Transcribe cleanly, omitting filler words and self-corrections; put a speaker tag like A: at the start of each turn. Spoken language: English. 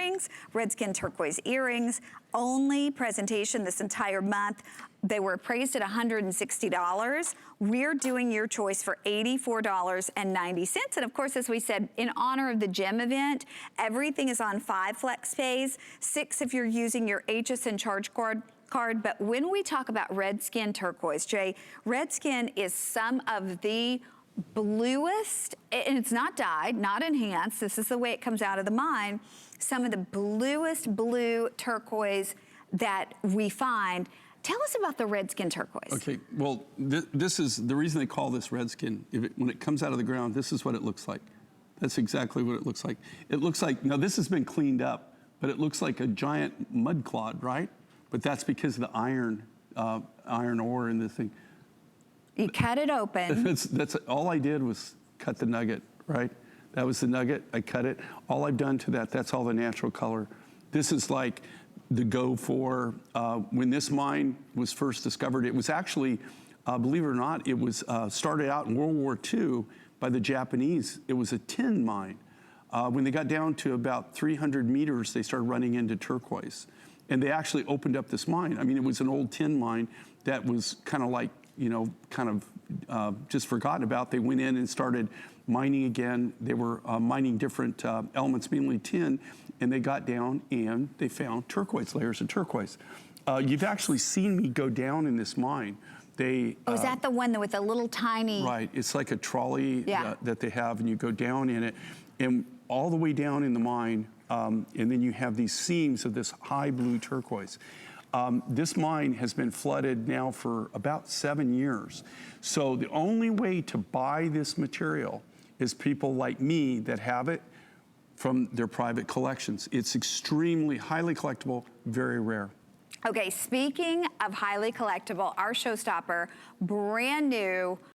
A: earrings, Redskin turquoise earrings, only presentation this entire month. They were appraised at $160. We're doing your choice for $84.90. And of course, as we said, in honor of the gem event, everything is on 5 flex pays, 6 if you're using your HSN charge card. But when we talk about Redskin turquoise, Jay, Redskin is some of the bluest, and it's not dyed, not enhanced, this is the way it comes out of the mine, some of the bluest blue turquoise that we find. Tell us about the Redskin turquoise.
B: Okay, well, this is, the reason they call this Redskin, when it comes out of the ground, this is what it looks like. That's exactly what it looks like. It looks like, now this has been cleaned up, but it looks like a giant mud clod, right? But that's because of the iron ore in the thing.
A: You cut it open.
B: That's all I did was cut the nugget, right? That was the nugget, I cut it. All I've done to that, that's all the natural color. This is like the go for, when this mine was first discovered, it was actually, believe it or not, it was started out in World War II by the Japanese. It was a tin mine. When they got down to about 300 meters, they started running into turquoise. And they actually opened up this mine. I mean, it was an old tin mine that was kind of like, you know, just forgotten about. They went in and started mining again. They were mining different elements, mainly tin, and they got down and they found turquoise, layers of turquoise. You've actually seen me go down in this mine. They,
A: is that the one with the little tiny...
B: Right, it's like a trolley that they have, and you go down in it, and all the way down in the mine, and then you have these seams of this high blue turquoise. This mine has been flooded now for about 7 years. So the only way to buy this material is people like me that have it from their private collections. It's extremely highly collectible, very rare.
A: Okay, speaking of highly collectible, our showstopper, brand new